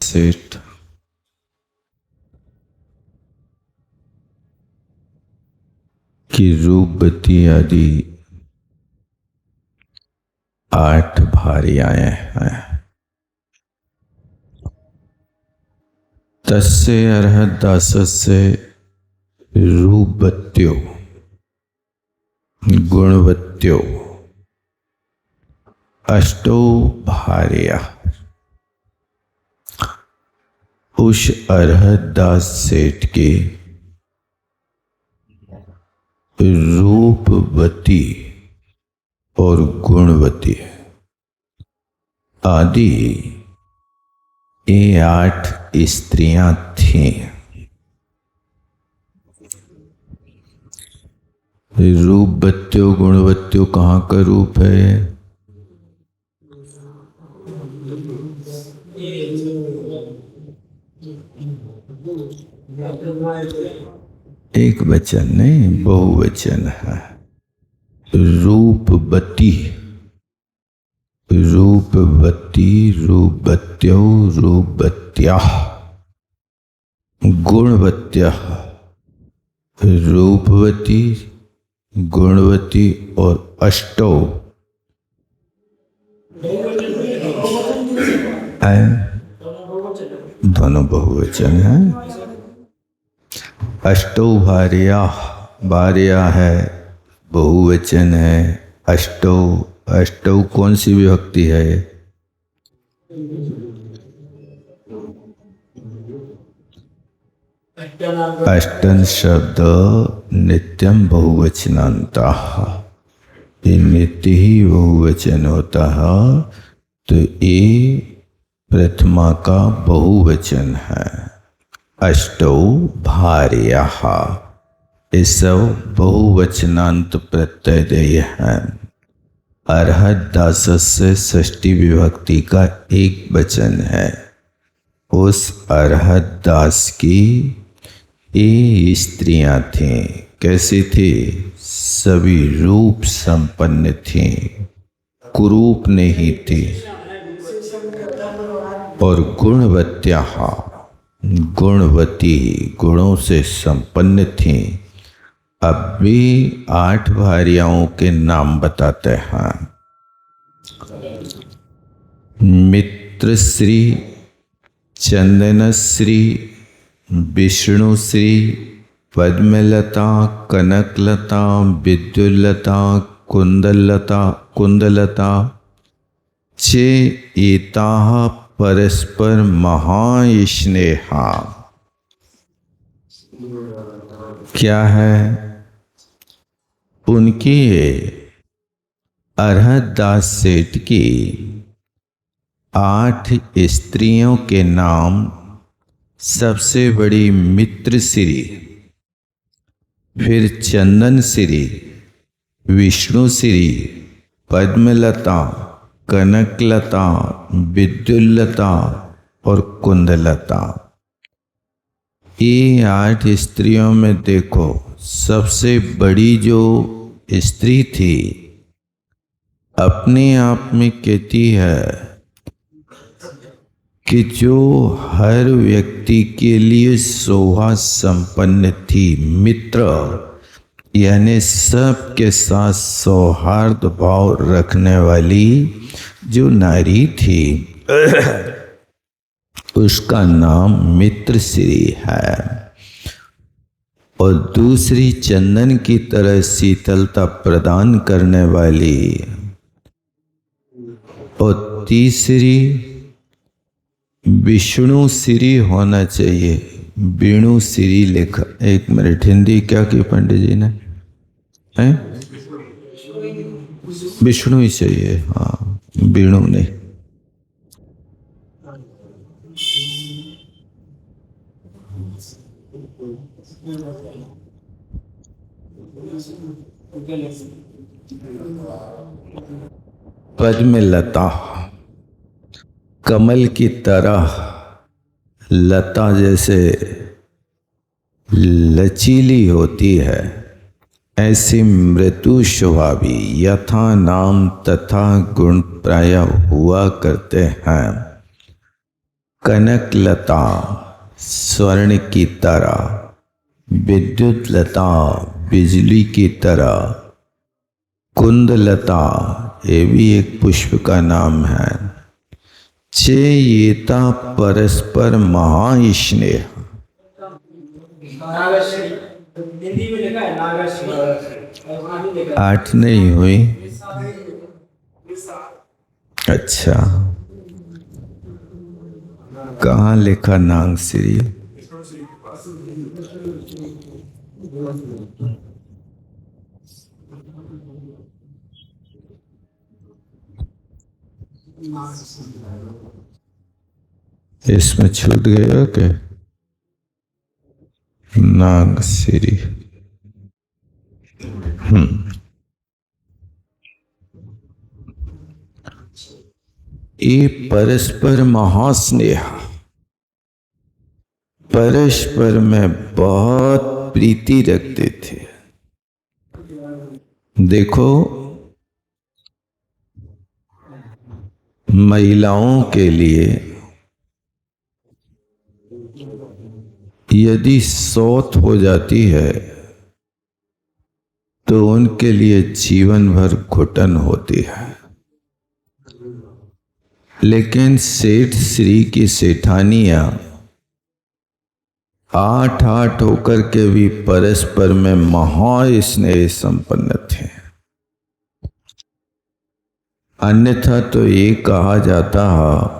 सेठ की रूपवती आदि 8 भार्याएं हैं। तस्य अर्हत दासस्य रूपवत्यो गुणवत्यो अष्टो भार्या। उस अर्हत दास सेठ के रूपवती और गुणवती आदि ये 8 स्त्रियां थीं। रूपवत्यो गुणवत्यो कहाँ का रूप है? एक वचन नहीं, बहुवचन है। रूपवती, रूपवती, रूपवत्यो, रूपवत्या, गुणवत्या, रूपवती, गुणवती और अष्टो दोनों बहुवचन है। अष्टो भार्या, भार्या है, बहुवचन है। अष्टो, अष्टो कौन सी विभक्ति है? अष्टन शब्द नित्यम बहुवचनांतः, ये नित्य ही बहुवचन होता है, तो ये प्रथमा का बहुवचन है। अष्टौ भार्याः, ये सब बहुवचनांत प्रत्यय देय हैं। अर्हत दासस्य षष्ठी विभक्ति का एक वचन है। उस अर्हत दास की ये स्त्रियां थीं। कैसी थी? सभी रूप संपन्न थीं, कुरूप नहीं थी। और गुणवत्या, गुणवती, गुणों से संपन्न थीं। अब भी 8 भार्याओं के नाम बताते हैं। मित्रश्री, चंदनश्री, विष्णुश्री, पद्मलता, कनकलता, विद्युल्लता, कुंदलता, कुंदलता चे एताः परस्पर महास्नेहा। क्या है? उनकी अर्हत दास सेठ की 8 स्त्रियों के नाम सबसे बड़ी मित्रश्री, फिर चंदनश्री, विष्णुश्री, पद्मलता, कनकलता, विद्युल्लता और कुंदलता। ये 8 स्त्रियों में देखो, सबसे बड़ी जो स्त्री थी अपने आप में कहती है कि जो हर व्यक्ति के लिए शोभा संपन्न थी, मित्र यानी सबके साथ सौहार्द भाव रखने वाली जो नारी थी, उसका नाम मित्रश्री है। और दूसरी चंदन की तरह शीतलता प्रदान करने वाली, और तीसरी विष्णु श्री होना चाहिए। विष्णु श्री लिखा। एक मिनट, हिंदी क्या की पंडित जी ने? हैं? विष्णु ही चाहिए, हाँ, विष्णु नहीं। पद्मलता, कमल की तरह, लता जैसे लचीली होती है, ऐसी मृदु स्वभावी, यथा नाम तथा गुण प्राय हुआ करते हैं। कनक लता स्वर्ण की तरह, विद्युत लता बिजली की तरह, कुंद लता ये भी एक पुष्प का नाम है। चेयेता परस्पर महास्नेह। आठ नहीं हुई? अच्छा, कहाँ लिखा नाग श्री? इसमें छूट गया क्या? नाग श्री। ये परस्पर महास्नेह, परस्पर में बहुत प्रीति रखते थे। देखो, महिलाओं के लिए यदि सौत हो जाती है तो उनके लिए जीवन भर घुटन होती है, लेकिन सेठ श्री की सेठानियां 8 होकर के भी परस्पर में महा स्नेह संपन्न थे। अन्यथा तो ये कहा जाता है,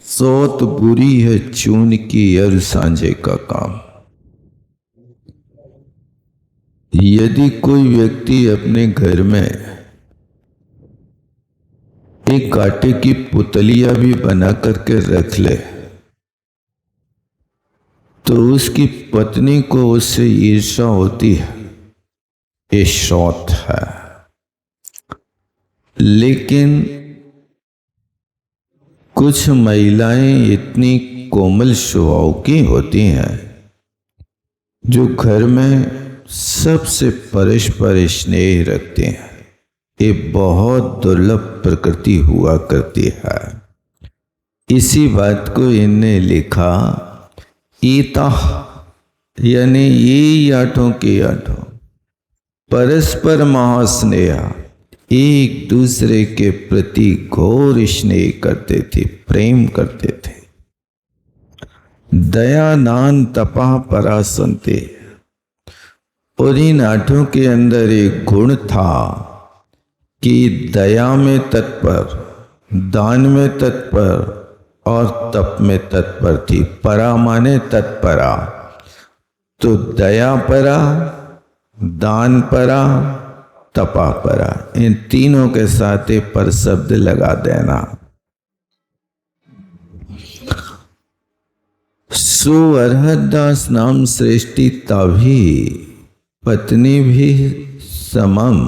सौत बुरी है चून की अर सांझे का काम। यदि कोई व्यक्ति अपने घर में एक कांटे की पुतलियां भी बना करके रख ले तो उसकी पत्नी को उससे ईर्ष्या होती है, ये सौत है। लेकिन कुछ महिलाएं इतनी कोमल स्वभाव की होती हैं जो घर में सबसे परस्पर स्नेह रखते हैं। ये बहुत दुर्लभ प्रकृति हुआ करती है। इसी बात को इनने लिखा, ईता यानी ये 8 के 8 परस्पर महास्नेह, एक दूसरे के प्रति घोर स्नेह करते थे, प्रेम करते थे। दया दान तपा परासंते, और इन 8 के अंदर एक गुण था कि दया में तत्पर, दान में तत्पर और तप में तत्पर थी। परा माने तत्परा, तो दया परा, दान परा, तपा परा, इन तीनों के साथ एक पर शब्द लगा देना। सो अरहदास नाम श्रेष्ठी तभी पत्नी भी समम,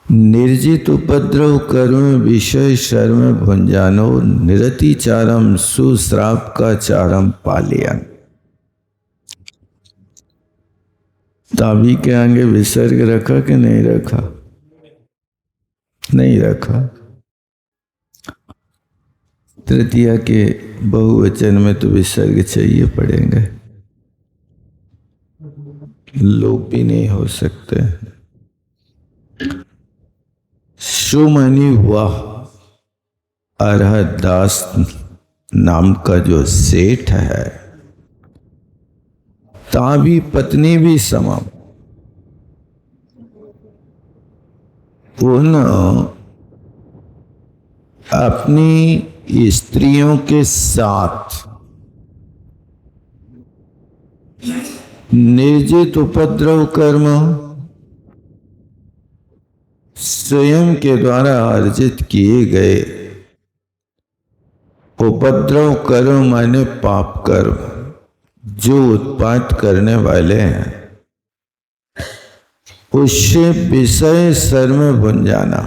निर्जित उपद्रव कर्म विषय शर्म भुंजानो, निरति चारम सुश्राप का चारम पालियन। ताबी के आगे विसर्ग रखा कि नहीं रखा? नहीं रखा। तृतीया के बहुवचन में तो विसर्ग चाहिए पड़ेंगे, लोप भी नहीं हो सकते। सुमनि हुआ अरहदास नाम का जो सेठ है, ताभी पत्नी भी समम, उन अपनी स्त्रियों के साथ निर्जित उपद्रव कर्म, स्वयं के द्वारा अर्जित किए गए उपद्रव कर्म माने पाप कर्म जो उत्पात करने वाले हैं, उससे विषय सर्व बन जाना।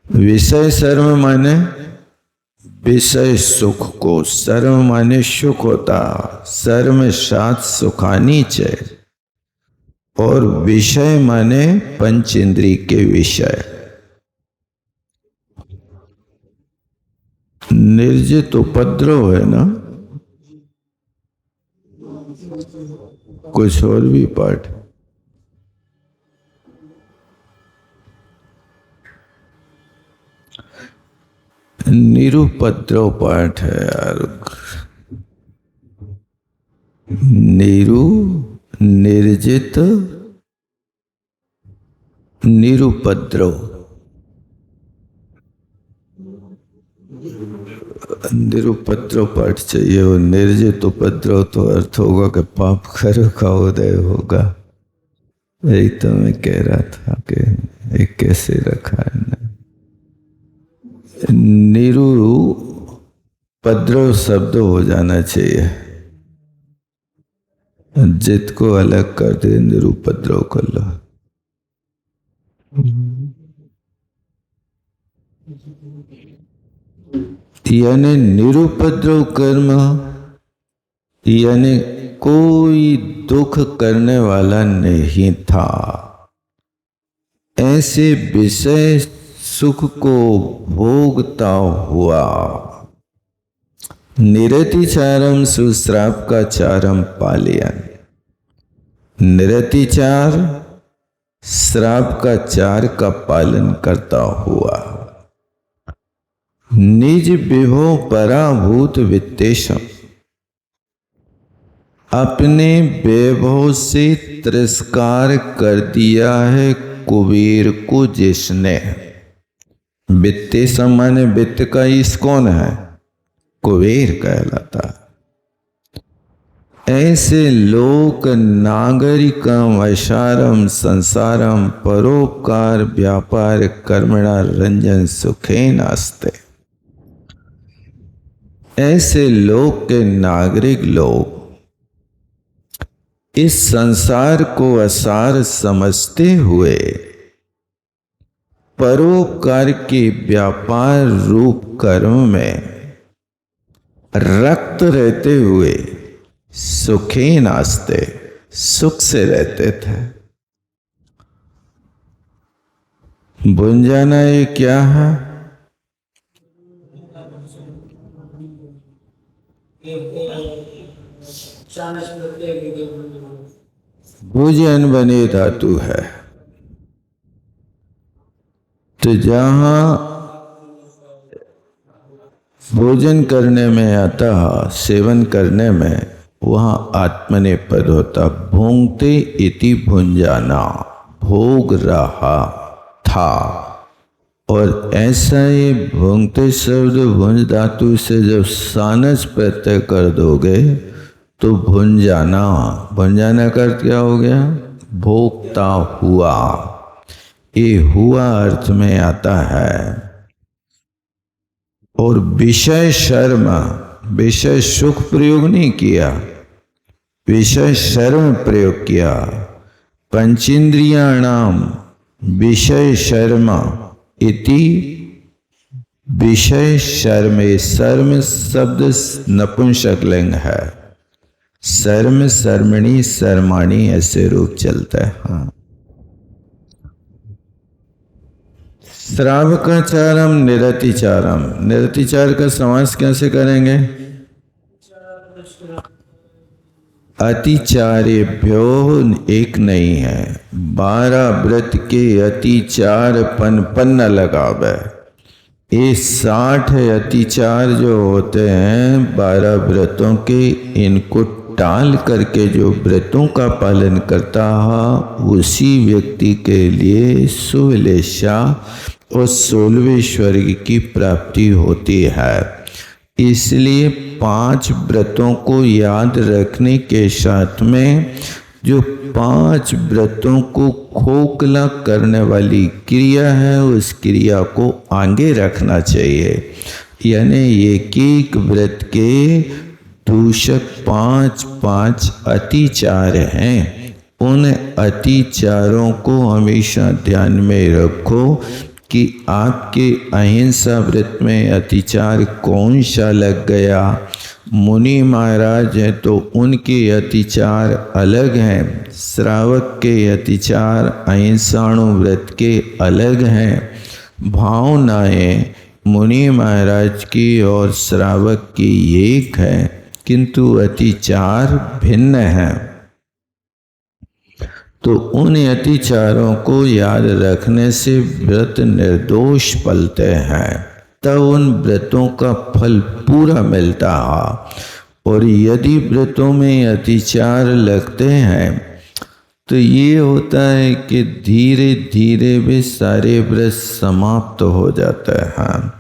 विषय सर्व माने विषय सुख को, सर्व माने सुख होता, सर्व साथ सुखानी चाहिए, और विषय माने पंच इंद्री के विषय। निर्जित उपद्रव है ना, कुछ और भी पाठ। निरुपद्रव पाठ है यार। निरु, निर्जित, निरुपद्रव। निरुपद्रव पाठ चाहिए। वो निर्जित उपद्रव तो अर्थ होगा कि पाप कर्म का उदय होगा। यही तो मैं कह रहा था कि एक कैसे रखा है ना। निरुपद्रव शब्द हो जाना चाहिए। जित को अलग कर दे, निरुपद्रव कर लो। यानी निरुपद्रव कर्म, यानी कोई दुख करने वाला नहीं था। ऐसे विषय सुख को भोगता हुआ निरतिचारम सुश्राप का चारम पालयन। निरतिचार श्राप का चार का पालन करता हुआ निज विभो पराभूत वित्तेशम, अपने वैभव से तिरस्कार कर दिया है कुबेर को जिसने। वित्तेशम माने वित्त का ईश कौन है? कुबेर कहलाता है। ऐसे लोक नागरिकम वैशारम संसारम परोपकार व्यापार कर्मणा रंजन सुखे नास्ते। ऐसे लोक के नागरिक लोग इस संसार को असार समझते हुए परोपकार के व्यापार रूप कर्म में रक्त रहते हुए सुखे नास्ते, सुख से रहते थे। भुंजाना ये क्या है? भोजन बने धातु है। तो जहां भोजन करने में आता, सेवन करने में, वहां आत्मनेपद होता। भोंगते इति भुंजाना, भोग रहा था। और ऐसा ही भोंगते शब्द भुंज धातु से जब सानस प्रत्यय कर दोगे तो भुंजाना, भुंजाना का अर्थ क्या हो गया? भोगता हुआ। ये हुआ अर्थ में आता है। और विषय शर्म, विषय सुख प्रयोग नहीं किया, विषय शर्म प्रयोग किया। पंचेंद्रियाणाम विषय शर्म इति विषय शर्मे। शर्म शब्द नपुंसक लिंग है। शर्म, शर्मणी, शर्माणी ऐसे रूप चलता है। हाँ। श्राव का चारम निरतिचारम। निरतिचार का समास कैसे करेंगे? अतिचारेभ्यो एक नहीं है। 12 व्रत के अतिचार पन्न लगावे। ये 60 अतिचार जो होते हैं 12 व्रतों के, इनको टाल करके जो व्रतों का पालन करता है उसी व्यक्ति के लिए सुविलेशा और 16वें स्वर्ग की प्राप्ति होती है। इसलिए 5 व्रतों को याद रखने के साथ में जो 5 व्रतों को खोखला करने वाली क्रिया है उस क्रिया को आगे रखना चाहिए। यानी एक व्रत के दूषक 5 अतिचार हैं। उन अतिचारों को हमेशा ध्यान में रखो कि आपके अहिंसा व्रत में अतिचार कौन सा लग गया। मुनि महाराज हैं तो उनके अतिचार अलग हैं, श्रावक के अतिचार अहिंसाणु व्रत के अलग हैं। भावनाएं मुनि महाराज की और श्रावक की एक है, किंतु अतिचार भिन्न है। तो उन अतिचारों को याद रखने से व्रत निर्दोष पलते हैं, तब उन व्रतों का फल पूरा मिलता है। और यदि व्रतों में अतिचार लगते हैं तो ये होता है कि धीरे धीरे वे सारे व्रत समाप्त हो जाते हैं।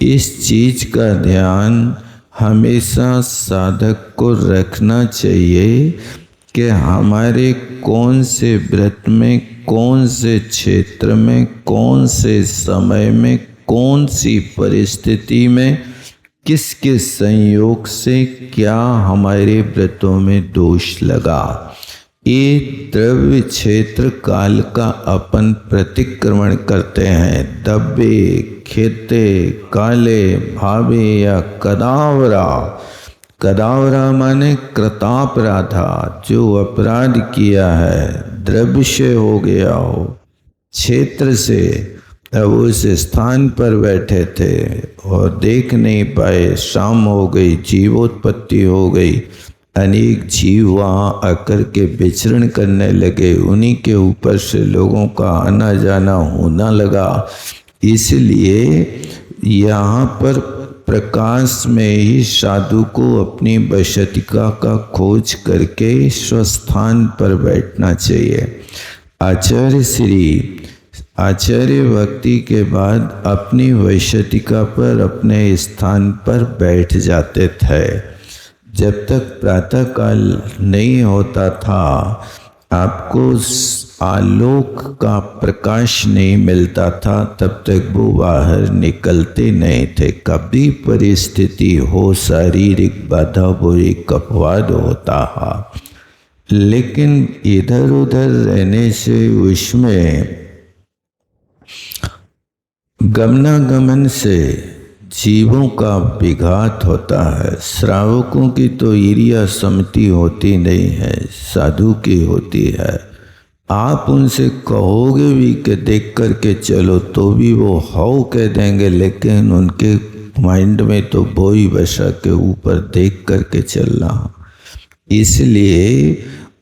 इस चीज का ध्यान हमेशा साधक को रखना चाहिए कि हमारे कौन से व्रत में, कौन से क्षेत्र में, कौन से समय में, कौन सी परिस्थिति में, किस किस संयोग से क्या हमारे व्रतों में दोष लगा। ये द्रव्य क्षेत्र काल का अपन प्रतिक्रमण करते हैं। दब्बे, खेते, काले, भावे या कदावरा। कदावरा माने कृतापराधा, जो अपराध किया है, द्रव्य से हो गया हो, क्षेत्र से। अब उस स्थान पर बैठे थे और देख नहीं पाए, शाम हो गई, जीवोत्पत्ति हो गई, अनेक जीव वहाँ आकर के विचरण करने लगे, उन्हीं के ऊपर से लोगों का आना जाना होना लगा। इसलिए यहाँ पर प्रकाश में ही साधु को अपनी वशतिका का खोज करके स्वस्थान पर बैठना चाहिए। आचार्य श्री आचार्य भक्ति के बाद अपनी वैशतिका पर, अपने स्थान पर बैठ जाते थे। जब तक प्रातः काल नहीं होता था, आपको आलोक का प्रकाश नहीं मिलता था, तब तक वो बाहर निकलते नहीं थे। कभी परिस्थिति हो, शारीरिक बाधा, वो एक अपवाद होता है, लेकिन इधर उधर रहने से उसमें गमनागमन से जीवों का विघात होता है। श्रावकों की तो ईर्ष्या समति होती नहीं है, साधु की होती है। आप उनसे कहोगे भी कि देख करके चलो, तो भी वो हाउ कह देंगे, लेकिन उनके माइंड में तो वो ही वैसा के ऊपर देख करके चलना। इसलिए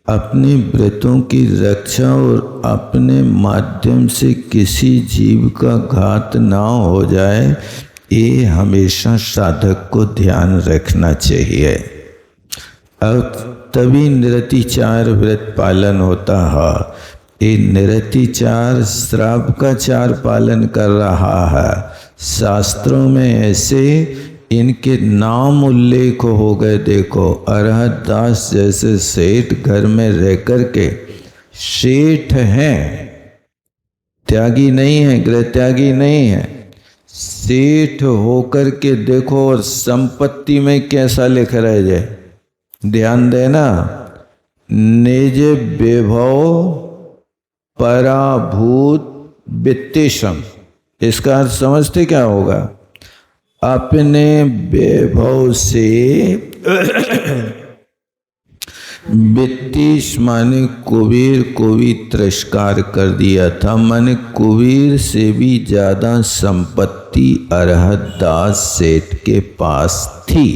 अपने व्रतों की रक्षा और अपने माध्यम से किसी जीव का घात ना हो जाए, ये हमेशा साधक को ध्यान रखना चाहिए। अब तभी निरतिचार व्रत पालन होता है। ये निरतिचार श्रावकाचार पालन कर रहा है। शास्त्रों में ऐसे इनके नाम उल्लेख हो गए। देखो, अरहत दास जैसे सेठ घर में रह कर के सेठ हैं, त्यागी नहीं है, गृह त्यागी नहीं है, सेठ होकर के देखो, और संपत्ति में कैसा लिख रहे जाए, ध्यान देना, निज विभव पराभूत वित्तेशम। इसका अर्थ समझते क्या होगा? अपने वैभव से वित्तीश माने कुबेर को भी तिरस्कार कर दिया था। माने कुबेर से भी ज्यादा संपत्ति अरहत दास सेठ के पास थी।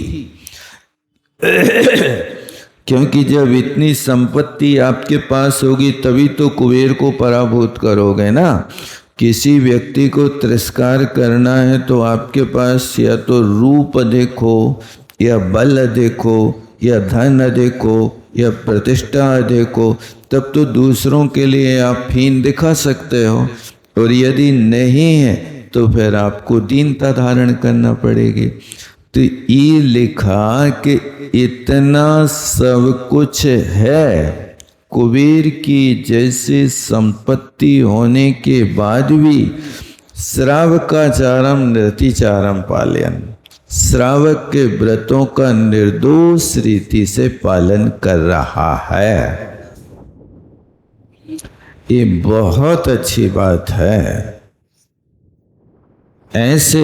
क्योंकि जब इतनी संपत्ति आपके पास होगी तभी तो कुबेर को पराभूत करोगे ना। किसी व्यक्ति को तिरस्कार करना है तो आपके पास या तो रूप देखो, या बल देखो, या धन देखो, या प्रतिष्ठा देखो, तब तो दूसरों के लिए आप हीन दिखा सकते हो। और यदि नहीं है तो फिर आपको दीनता धारण करना पड़ेगी। तो ये लिखा कि इतना सब कुछ है, कुबेर की जैसी संपत्ति होने के बाद भी श्रावकाचारम निरतिचारम पालयन, श्रावक के व्रतों का निर्दोष रीति से पालन कर रहा है। ये बहुत अच्छी बात है। ऐसे,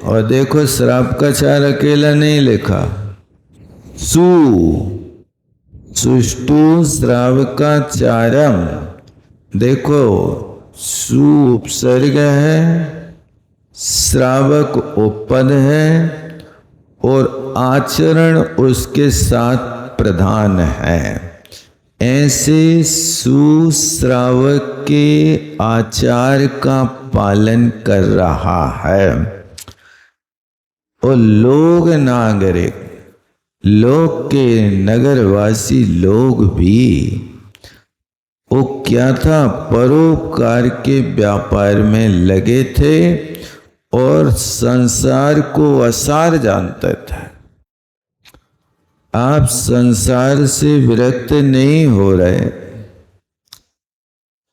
और देखो श्रावकाचार अकेला नहीं लिखा, सुष्टु श्रावकाचारम। देखो, सु उपसर्ग है, श्रावक उपपद है और आचरण उसके साथ प्रधान है। ऐसे सुश्रावक के आचार का पालन कर रहा है और लोग नागरिक, लोग के नगरवासी लोग भी वो क्या था, परोपकार के व्यापार में लगे थे और संसार को असार जानते थे। आप संसार से विरक्त नहीं हो रहे,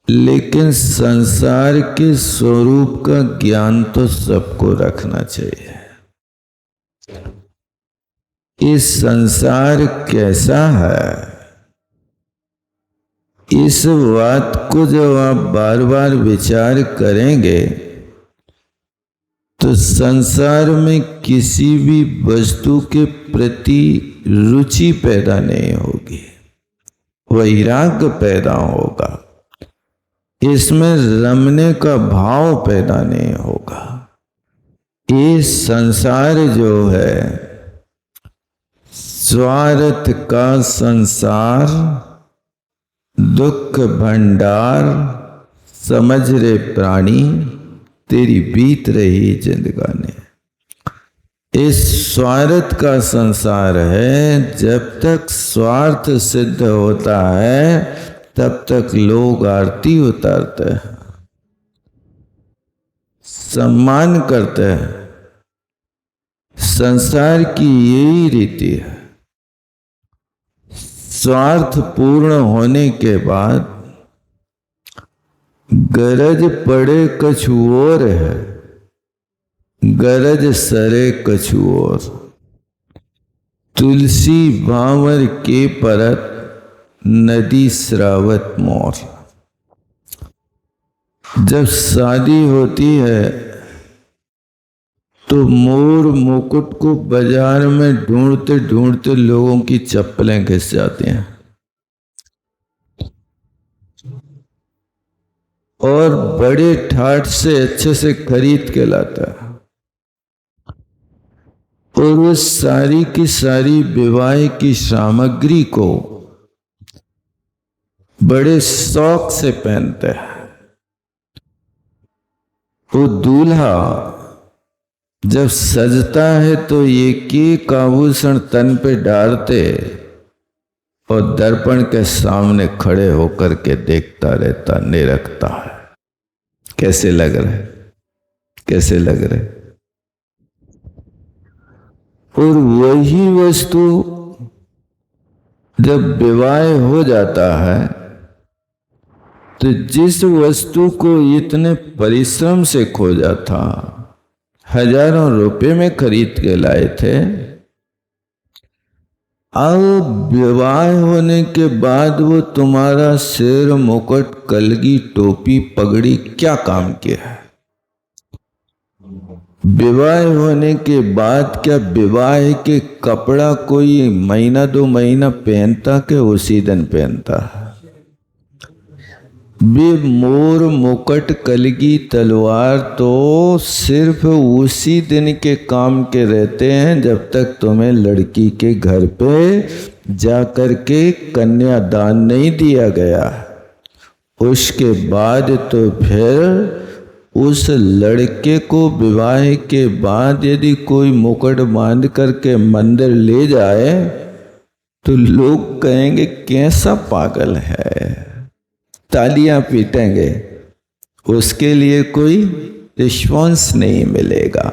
लेकिन संसार के स्वरूप का ज्ञान तो सबको रखना चाहिए। इस संसार कैसा है, इस बात को जब आप बार बार विचार करेंगे तो संसार में किसी भी वस्तु के प्रति रुचि पैदा नहीं होगी, वैराग्य पैदा होगा, इसमें रमने का भाव पैदा नहीं होगा। ये संसार जो है स्वार्थ का संसार, दुख भंडार, समझ रे प्राणी तेरी बीत रही जिंदगानी। इस स्वार्थ का संसार है। जब तक स्वार्थ सिद्ध होता है तब तक लोग आरती उतारते हैं, सम्मान करते हैं। संसार की यही रीति है। स्वार्थ पूर्ण होने के बाद गरज पड़े कछु और है, गरज सरे कछु और। तुलसी भांवर के परत, नदी श्रावत मोर। जब शादी होती है तो मोर मुकुट को बाजार में ढूंढते ढूंढते लोगों की चप्पलें घिस जाती हैं और बड़े ठाठ से अच्छे से खरीद के लाता है और वो सारी की सारी विवाह की सामग्री को बड़े शौक से पहनते हैं। वो दूल्हा जब सजता है तो ये एक आभूषण तन पे डालते और दर्पण के सामने खड़े होकर के देखता रहता, निरखता है कैसे लग रहे, कैसे लग रहे। और वही वस्तु जब विवाह हो जाता है तो जिस वस्तु को इतने परिश्रम से खोजा था, हजारों रुपए में खरीद के लाए थे, अब विवाह होने के बाद वो तुम्हारा सिर मुकुट कलगी टोपी पगड़ी क्या काम किया है? विवाह होने के बाद क्या विवाह के कपड़ा कोई महीना दो महीना पहनता के उसी दिन पहनता है? वे मोर मुकुट कलगी तलवार तो सिर्फ उसी दिन के काम के रहते हैं जब तक तुम्हें लड़की के घर पे जाकर के कन्यादान नहीं दिया गया। उसके बाद तो फिर उस लड़के को विवाह के बाद यदि कोई मुकुट बांध करके मंदिर ले जाए तो लोग कहेंगे कैसा पागल है, तालियां पीटेंगे, उसके लिए कोई रिस्पॉन्स नहीं मिलेगा।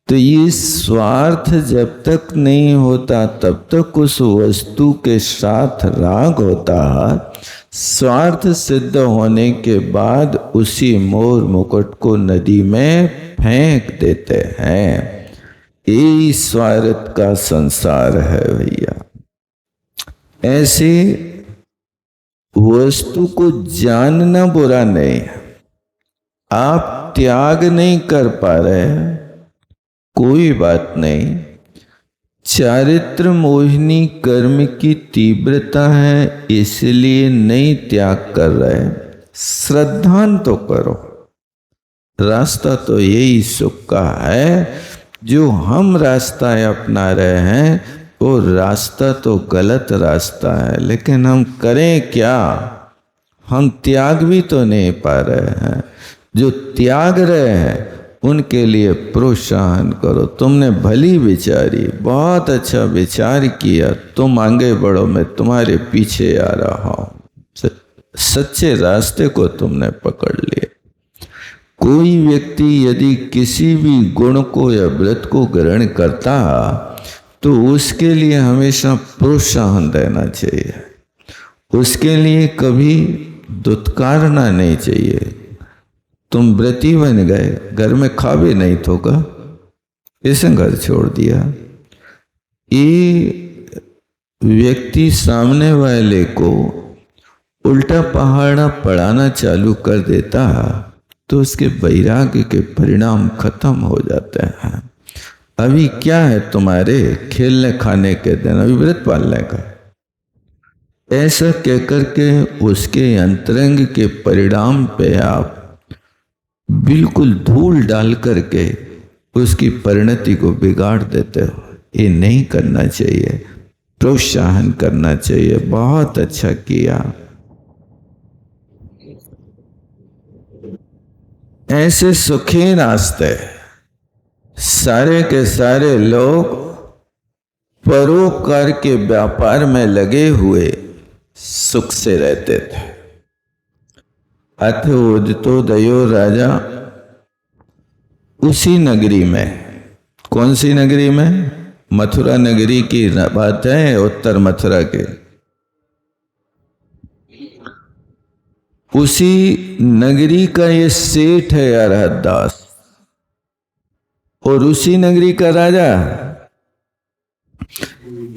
तो ये स्वार्थ जब तक नहीं होता तब तक उस वस्तु के साथ राग होता है। स्वार्थ सिद्ध होने के बाद उसी मोर मुकुट को नदी में फेंक देते हैं। यही स्वार्थ का संसार है भैया। ऐसे वस्तु को जानना बुरा नहीं है। आप त्याग नहीं कर पा रहे, कोई बात नहीं। चारित्र मोहिनी कर्म की तीव्रता है इसलिए नहीं त्याग कर रहे, श्रद्धान तो करो। रास्ता तो यही सुख का है। जो हम रास्ता अपना रहे हैं वो रास्ता तो गलत रास्ता है, लेकिन हम करें क्या? हम त्याग भी तो नहीं पा रहे हैं। जो त्याग रहे हैं उनके लिए प्रोत्साहन करो। तुमने भली विचारी, बहुत अच्छा विचार किया, तुम आगे बढ़ो, मैं तुम्हारे पीछे आ रहा हूं। सच्चे रास्ते को तुमने पकड़ लिया। कोई व्यक्ति यदि किसी भी गुण को या व्रत को ग्रहण करता तो उसके लिए हमेशा प्रोत्साहन देना चाहिए, उसके लिए कभी दुत्कारना नहीं चाहिए। तुम व्रती बन गए, घर में खा भी नहीं थोका, इसे घर छोड़ दिया। ये व्यक्ति सामने वाले को उल्टा पहाड़ा पढ़ाना चालू कर देता तो उसके वैराग्य के परिणाम खत्म हो जाते हैं। अभी क्या है तुम्हारे खेलने खाने के दिन, अभी व्रत पालने का, ऐसा कहकर के उसके अंतरंग के परिणाम पे आप बिल्कुल धूल डाल करके उसकी परिणति को बिगाड़ देते हो। ये नहीं करना चाहिए, प्रोत्साहन करना चाहिए। बहुत अच्छा किया। ऐसे सुखी नाश्ते सारे के सारे लोग परोपकार के व्यापार में लगे हुए सुख से रहते थे। अथ उदितोदयो राजा उसी नगरी में, कौन सी नगरी में? मथुरा नगरी की बात है, उत्तर मथुरा के। उसी नगरी का ये सेठ है अरहत दास, और उसी नगरी का राजा।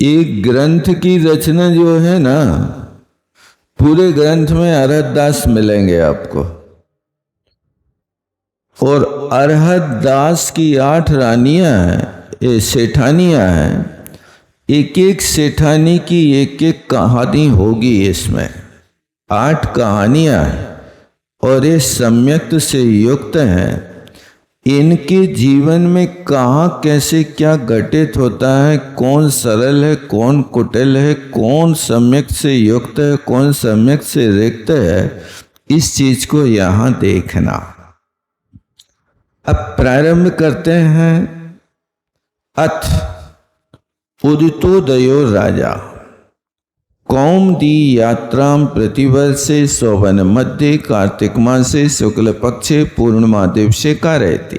एक ग्रंथ की रचना जो है ना, पूरे ग्रंथ में अरहत दास मिलेंगे आपको, और अरहत दास की 8 रानियां हैं, सेठानियां हैं। एक एक सेठानी की एक एक कहानी होगी इसमें, 8 कहानियां हैं, और ये सम्यक से युक्त हैं। इनके जीवन में कहाँ कैसे क्या घटित होता है, कौन सरल है, कौन कुटिल है, कौन सम्यक से युक्त है, कौन सम्यक से रिक्त है, इस चीज को यहाँ देखना। अब प्रारंभ करते हैं। अथ उदितोदयो राजा कौमुदी यात्राम प्रतिवर्षे शोभन मध्य कार्तिक मासे शुक्ल पक्षे पूर्णिमा दिवसे का रहती।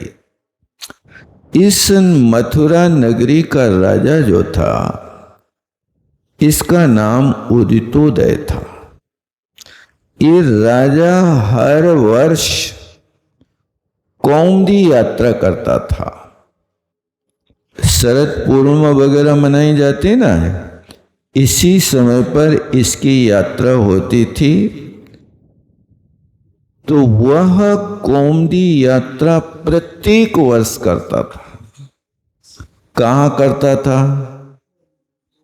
इस मथुरा नगरी का राजा जो था, इसका नाम उदितोदय था। ये राजा हर वर्ष कौमुदी यात्रा करता था। शरद पूर्णिमा वगैरह मनाई जाती ना, इसी समय पर इसकी यात्रा होती थी। तो वह कौमुदी यात्रा प्रत्येक वर्ष करता था। कहाँ करता था?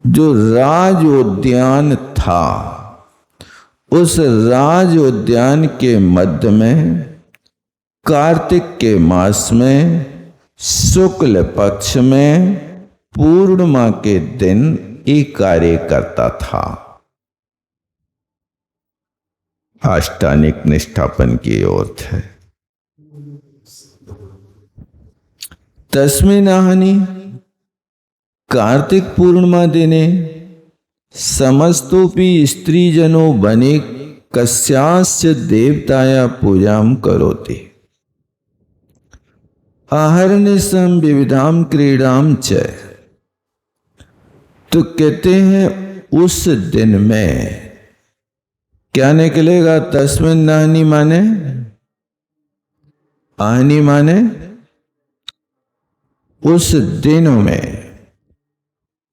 जो राज उद्यान था, उस राज उद्यान के मध्य में कार्तिक के मास में शुक्ल पक्ष में पूर्णिमा के दिन एक कार्य करता था। आष्टानिक निष्ठापन की ओर थे। तस्मिन् आहनि कार्तिक पूर्णिमा दिने समस्तोपि स्त्रीजनो बने कस्यास्य देवताया पूजाम करोति आहर्निशं विविधाम क्रीडाम च। तो कहते हैं उस दिन में क्या निकलेगा? तस्मिन् आहनि माने, आहनि माने उस दिन में।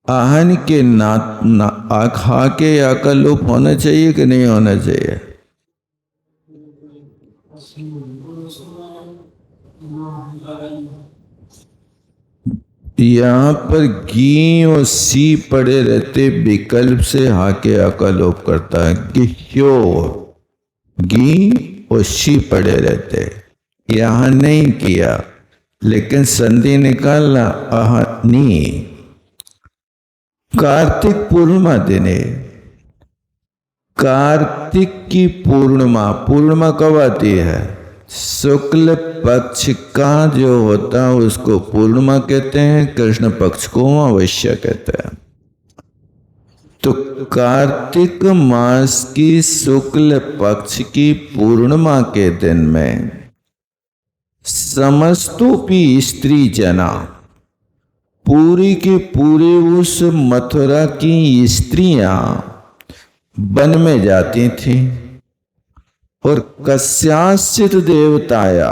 आहन के खा के आकलोप होना चाहिए कि नहीं होना चाहिए? यहाँ पर घी और सी पड़े रहते, विकल्प से हाके आकलोप करता है। घी और सी पड़े रहते। यहां नहीं किया, लेकिन संधि निकालना अहनी। कार्तिक पूर्णिमा दिने, कार्तिक की पूर्णिमा, पूर्णिमा कब आती है? शुक्ल पक्ष का जो होता है उसको पूर्णिमा कहते हैं, कृष्ण पक्ष को अमावस्या कहते हैं। तो कार्तिक मास की शुक्ल पक्ष की पूर्णिमा के दिन में समस्तोपि स्त्री जना, पूरी के पूरे उस मथुरा की स्त्रियां वन में जाती थी और कस्याश्चित देवताया,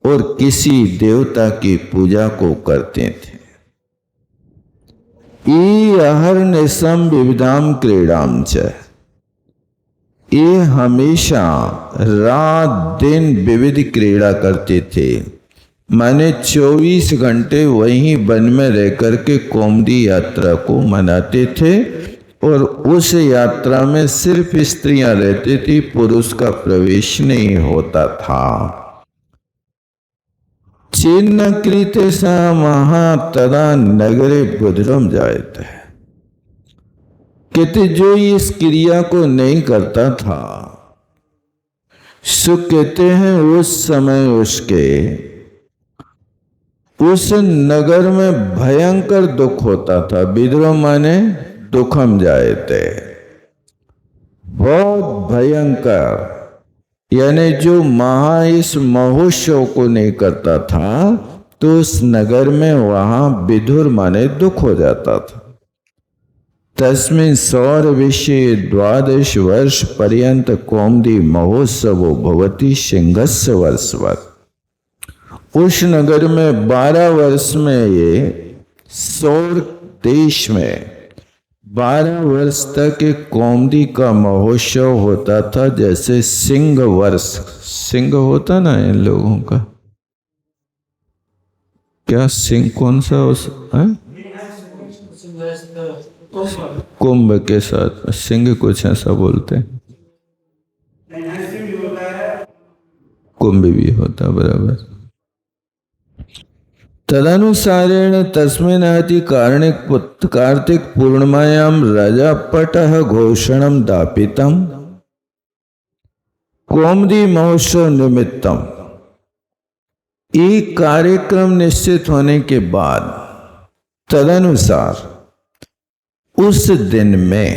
और किसी देवता की पूजा को करते थे। अहर्निशम विविधाम क्रीडाम च, ये हमेशा रात दिन विविध क्रीड़ा करते थे। माने 24 घंटे वहीं वन में रह करके कौमुदी यात्रा को मनाते थे, और उस यात्रा में सिर्फ स्त्रियां रहती थी, पुरुष का प्रवेश नहीं होता था। चिन्ह कृते सा महा तदा नगरे बुधरम जायते, कहते जो इस क्रिया को नहीं करता था, सो कहते हैं उस समय उसके उस नगर में भयंकर दुख होता था। विद्रोह माने दुखम जायते, बहुत भयंकर। यानी जो महा इस महोत्सव को नहीं करता था तो उस नगर में वहां विधुर माने दुख हो जाता था। तस्मिन् सौर विषय 12 वर्ष पर्यंत कौमुदी महोत्सव भवति सिंहस्य वर्षवत्। उस नगर में 12 वर्ष में, ये सौर देश में 12 वर्ष तक एक कौमुदी का महोत्सव होता था। जैसे सिंह वर्ष, सिंह होता ना इन लोगों का, क्या सिंह कौन सा उस है? कुंभ के साथ सिंह कुछ ऐसा बोलते हैं, कुंभ भी होता बराबर। तदनुसारेण तस्मिन्नहति कार्तिक पूर्णिमायां रजपटः घोषणं दापितं कौमुदी महोत्सव निमित्तम। एक कार्यक्रम निश्चित होने के बाद तदनुसार उस दिन में,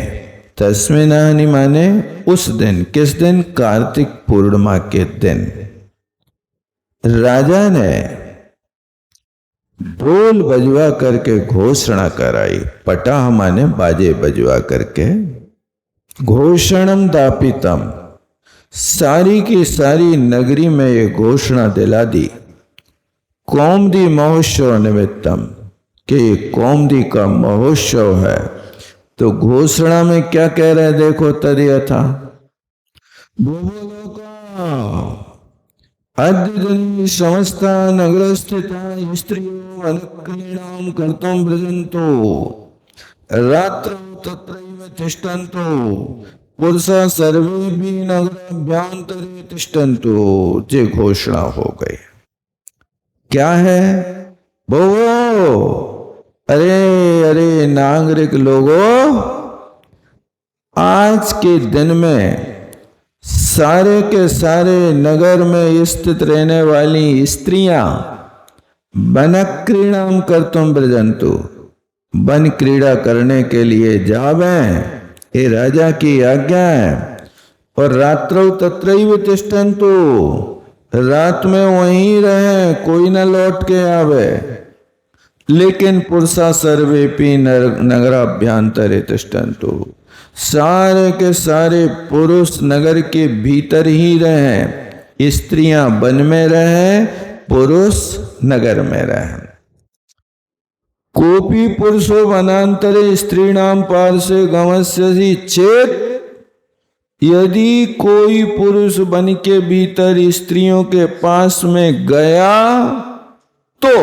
तस्मिन्नहनि माने उस दिन, किस दिन? कार्तिक पूर्णिमा के दिन राजा ने ढोल बजवा करके घोषणा कराई। पटाह माने बाजे बजवा करके, घोषणम दापितम, सारी की सारी नगरी में ये घोषणा दिला दी, कौमुदी महोत्सव निमित्तम, कि कौमुदी का महोत्सव है। तो घोषणा में क्या कह रहे हैं देखो, तद्यथा अद्य समस्ता नगर स्थिता स्त्रियों अनुक्रीणाम कर्तुम व्रजन्तो रात्रौ तत्रैव तिष्ठन्तो पुरुषा सर्वे भी नगराभ्यंतरे तिष्ठन्तो। ये घोषणा हो गई। क्या है वो? अरे अरे नागरिक लोगों, आज के दिन में सारे के सारे नगर में स्थित रहने वाली स्त्रियां वन क्रीड़ाम कर्तुम व्रजन्तु, वन क्रीड़ा करने के लिए जावें, ये राजा की आज्ञा है। और रात्रौ तत्रैव तिष्ठन्तु, रात में वहीं रहे, कोई न लौट के आवे। लेकिन पुरुषा सर्वेपि नगराभ्यंतरे तिष्ठन्तु, सारे के सारे पुरुष नगर के भीतर ही रहे, स्त्रियां वन में रहे, पुरुष नगर में रहे। कोपी पुरुषो वनांतरे स्त्रीणाम पार्श्वे गमस्यसि चेत, यदि कोई पुरुष वन के भीतर स्त्रियों के पास में गया तो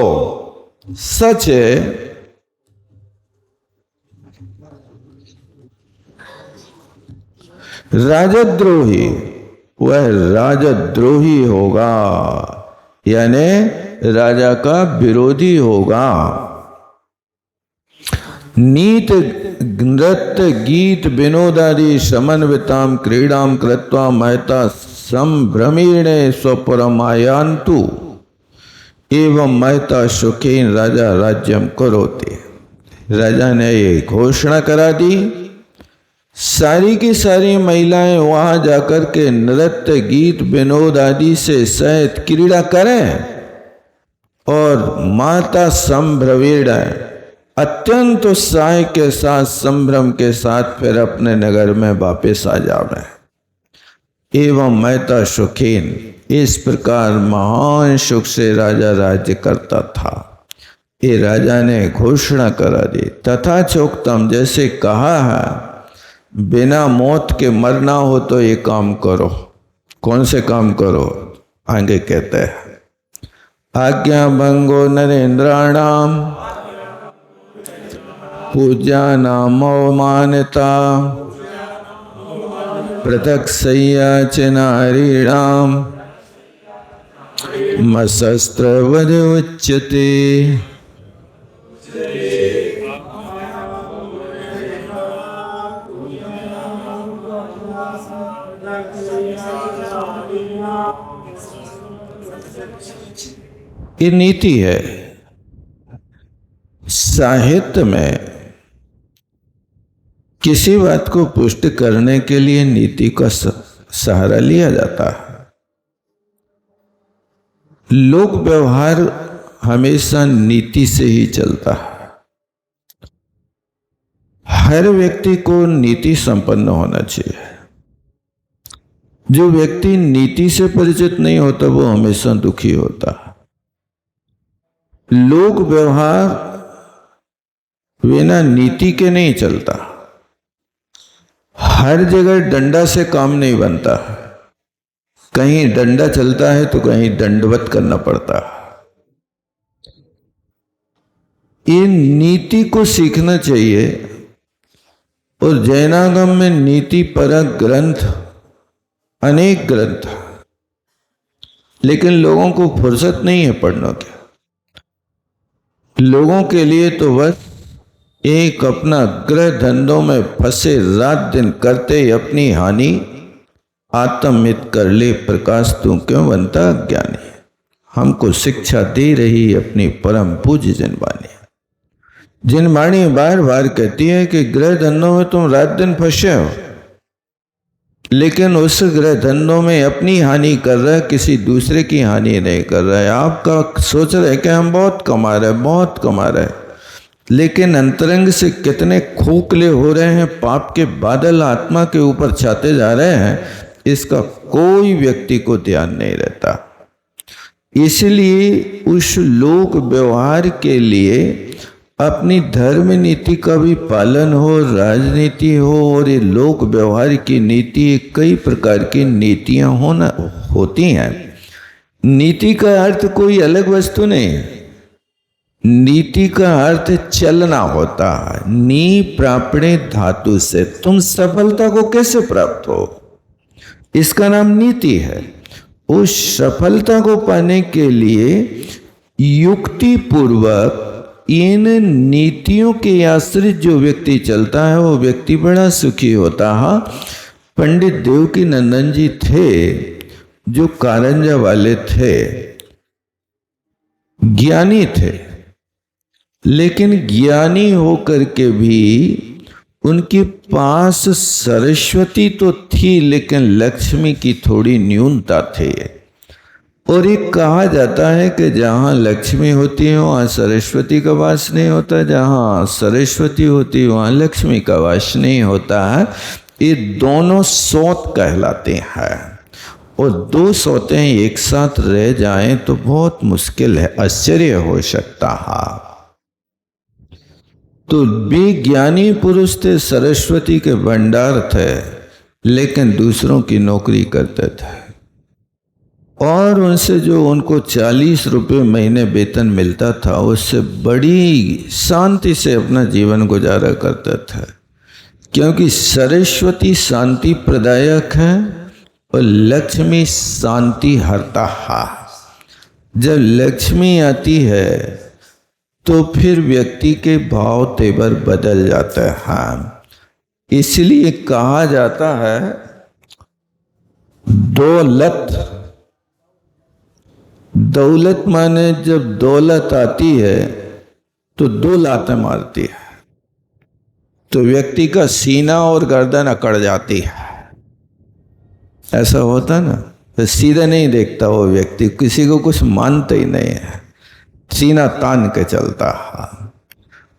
सच है राजद्रोही, वह राजद्रोही होगा, यानी राजा का विरोधी होगा। नीत नृत्य गीत विनोदादि समन्विताम क्रीडाम कृत्वा महता संभ्रमेण स्वपरमायान्तु एवं महता सुखेन राजा राज्यम करोते। राजा ने ये घोषणा करा दी, सारी की सारी महिलाएं वहां जाकर के नृत्य गीत विनोद आदि से सहित क्रीड़ा करें और माता संभ्रमेण अत्यंत उत्साह के साथ संभ्रम के साथ फिर अपने नगर में वापस आ जावे। एवं महता सुखेन, इस प्रकार महान सुख से राजा राज्य करता था। ये राजा ने घोषणा करा दी, तथा चोक्तम, जैसे कहा है, बिना मौत के मरना हो तो ये काम करो। कौन से काम करो? आगे कहते हैं, आज्ञा भंगो नरेंद्राणाम पूजा नाम अवमानता पृथक सय्या च नारीणाम मशस्त्र वध उच्यते। ये नीति है। साहित्य में किसी बात को पुष्ट करने के लिए नीति का सहारा लिया जाता है। लोक व्यवहार हमेशा नीति से ही चलता है। हर व्यक्ति को नीति संपन्न होना चाहिए। जो व्यक्ति नीति से परिचित नहीं होता वो हमेशा दुखी होता है। लोक व्यवहार बिना नीति के नहीं चलता। हर जगह डंडा से काम नहीं बनता। कहीं डंडा चलता है तो कहीं दंडवत करना पड़ता है। ये नीति को सीखना चाहिए। और जैनागम में नीति परक ग्रंथ अनेक ग्रंथ, लेकिन लोगों को फुर्सत नहीं है पढ़ने की। लोगों के लिए तो बस एक अपना ग्रह धंधों में फंसे रात दिन करते अपनी हानि आत्ममित कर ले प्रकाश तू क्यों बनता अज्ञानी। हमको शिक्षा दे रही अपनी परम पूज्य जिनवाणी। जिनवाणी बार बार कहती है कि ग्रह धंधों में तुम रात दिन फंसे हो, लेकिन उस ग्रह धंधों में अपनी हानि कर रहा है, किसी दूसरे की हानि नहीं कर रहा है। आपका सोच रहे हैं कि हम बहुत कमा रहे हैं, बहुत कमा रहे हैं, लेकिन अंतरंग से कितने खोखले हो रहे हैं, पाप के बादल आत्मा के ऊपर छाते जा रहे हैं, इसका कोई व्यक्ति को ध्यान नहीं रहता। इसलिए उस लोक व्यवहार के लिए अपनी धर्म नीति का भी पालन हो, राजनीति हो, और ये लोक व्यवहार की नीति कई प्रकार की नीतियां होती हैं। नीति का अर्थ कोई अलग वस्तु नहीं है। नीति का अर्थ चलना होता है। नी प्रापणे धातु से तुम सफलता को कैसे प्राप्त हो, इसका नाम नीति है। उस सफलता को पाने के लिए युक्ति पूर्वक इन नीतियों के आश्रित जो व्यक्ति चलता है वो व्यक्ति बड़ा सुखी होता है। पंडित देवकी नंदन जी थे जो कारंजा वाले थे, ज्ञानी थे, लेकिन ज्ञानी होकर के भी उनके पास सरस्वती तो थी लेकिन लक्ष्मी की थोड़ी न्यूनता थी। और एक कहा जाता है कि जहाँ लक्ष्मी होती है वहाँ सरस्वती का वास नहीं होता, जहाँ सरस्वती होती है वहाँ लक्ष्मी का वास नहीं होता है। ये दोनों सौत कहलाते हैं, और दो सौतें एक साथ रह जाएं तो बहुत मुश्किल है, आश्चर्य हो सकता है। तो विज्ञानी पुरुष थे, सरस्वती के भंडार थे, लेकिन दूसरों की नौकरी करते थे, और उनसे जो उनको 40 रुपये महीने वेतन मिलता था उससे बड़ी शांति से अपना जीवन गुजारा करते थे। क्योंकि सरस्वती शांति प्रदायक है और लक्ष्मी शांति हरता है। जब लक्ष्मी आती है तो फिर व्यक्ति के भाव तेवर बदल जाते हैं। इसलिए कहा जाता है दौलत माने जब दौलत आती है तो दो लातें मारती है तो व्यक्ति का सीना और गर्दन अकड़ जाती है। ऐसा होता ना, तो सीधा नहीं देखता वो व्यक्ति, किसी को कुछ मानता ही नहीं है, सीना तान के चलता है।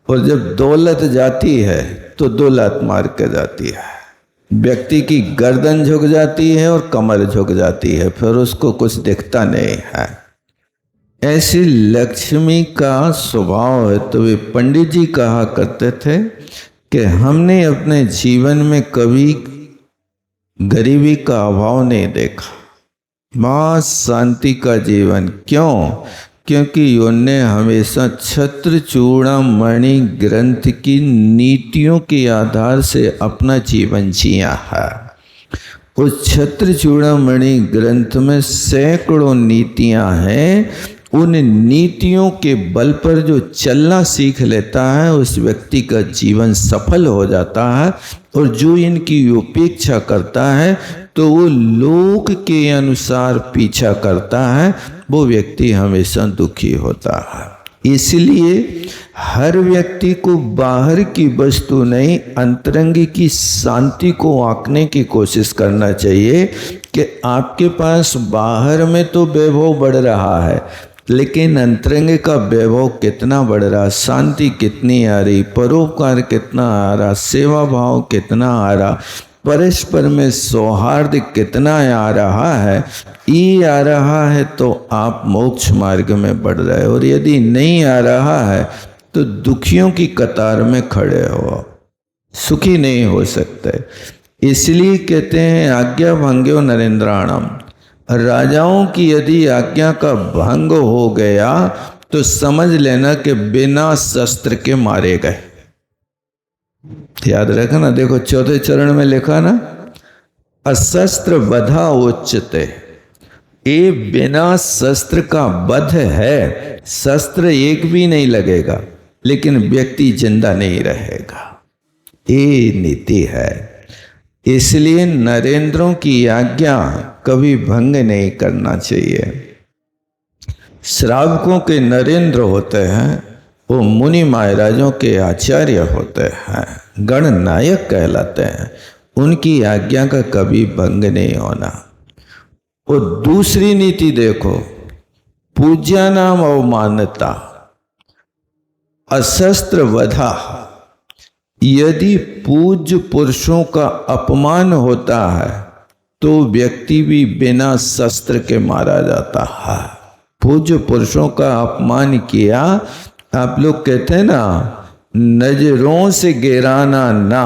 और जब दौलत जाती है तो दो लात मार के जाती है, व्यक्ति की गर्दन झुक जाती है और कमर झुक जाती है, फिर उसको कुछ दिखता नहीं है। ऐसी लक्ष्मी का स्वभाव है। तो वे पंडित जी कहा करते थे कि हमने अपने जीवन में कभी गरीबी का अभाव नहीं देखा, मां शांति का जीवन। क्यों? क्योंकि उन्होंने हमेशा छत्र चूड़ामणि ग्रंथ की नीतियों के आधार से अपना जीवन जिया है। उस छत्र चूड़ामणि ग्रंथ में सैकड़ों नीतियां हैं। उन नीतियों के बल पर जो चलना सीख लेता है उस व्यक्ति का जीवन सफल हो जाता है। और जो इनकी उपेक्षा करता है तो वो लोक के अनुसार पीछा करता है, वो व्यक्ति हमेशा दुखी होता है। इसलिए हर व्यक्ति को बाहर की वस्तु नहीं, अंतरंग की शांति को आंकने की कोशिश करना चाहिए कि आपके पास बाहर में तो वैभव बढ़ रहा है, लेकिन अंतरंग का वैभव कितना बढ़ रहा, शांति कितनी आ रही, परोपकार कितना आ रहा, सेवा भाव कितना आ रहा, परस्पर में सौहार्द कितना आ रहा है। ये आ रहा है तो आप मोक्ष मार्ग में बढ़ रहे हो, और यदि नहीं आ रहा है तो दुखियों की कतार में खड़े हो, सुखी नहीं हो सकते। इसलिए कहते हैं आज्ञा भंग्यो नरेंद्राणम, राजाओं की यदि आज्ञा का भंग हो गया तो समझ लेना कि बिना शस्त्र के मारे गए। याद रखना, देखो चौथे चरण में लिखा ना, अशस्त्र वधा उच्चते। ये बिना शस्त्र का वध है, शस्त्र एक भी नहीं लगेगा लेकिन व्यक्ति जिंदा नहीं रहेगा। ये नीति है। इसलिए नरेंद्रों की आज्ञा कभी भंग नहीं करना चाहिए। श्रावकों के नरेंद्र होते हैं, वो मुनि महाराजों के आचार्य होते हैं, गणनायक कहलाते हैं। उनकी आज्ञा का कभी भंग नहीं होना। और दूसरी नीति देखो, पूज्या नाम अवमानता, अशस्त्र वधा। यदि पूज्य पुरुषों का अपमान होता है तो व्यक्ति भी बिना शस्त्र के मारा जाता है। पूज्य पुरुषों का अपमान किया, आप लोग कहते हैं ना, नजरों से गिराना ना,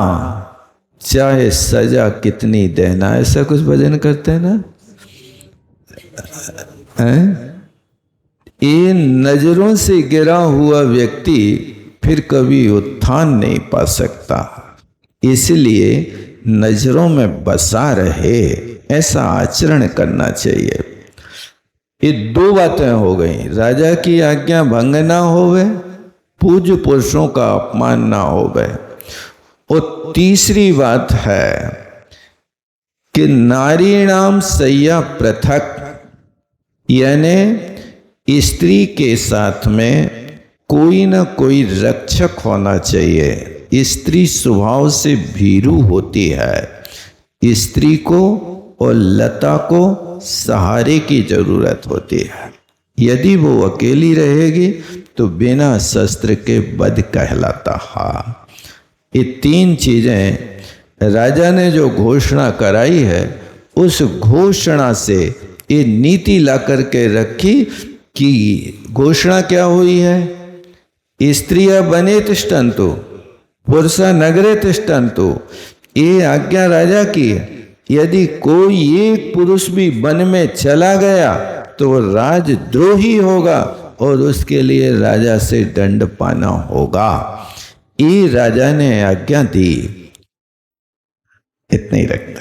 चाहे सजा कितनी देना, ऐसा कुछ भजन करते हैं ना। ये नजरों से गिरा हुआ व्यक्ति फिर कभी उत्थान नहीं पा सकता। इसलिए नजरों में बसा रहे ऐसा आचरण करना चाहिए। ये दो बातें हो गई, राजा की आज्ञा भंग ना होवे, पूज्य पुरुषों का अपमान ना होवे। और तीसरी बात है कि नारीणाम सय्या पृथक, यानी स्त्री के साथ में कोई ना कोई रक्षक होना चाहिए। स्त्री स्वभाव से भीरू होती है, स्त्री को और लता को सहारे की जरूरत होती है। यदि वो अकेली रहेगी तो बिना शस्त्र के वध कहलाता है। ये तीन चीजें राजा ने जो घोषणा कराई है, उस घोषणा से ये नीति ला करके रखी कि घोषणा क्या हुई है, स्त्रिया बने तिष्ठन्तु पुरुषा नगरे तिष्ठन्तु। ये आज्ञा राजा की। यदि कोई एक पुरुष भी वन में चला गया तो राजद्रोही होगा और उसके लिए राजा से दंड पाना होगा। ये राजा ने आज्ञा दी। इतना ही रखता।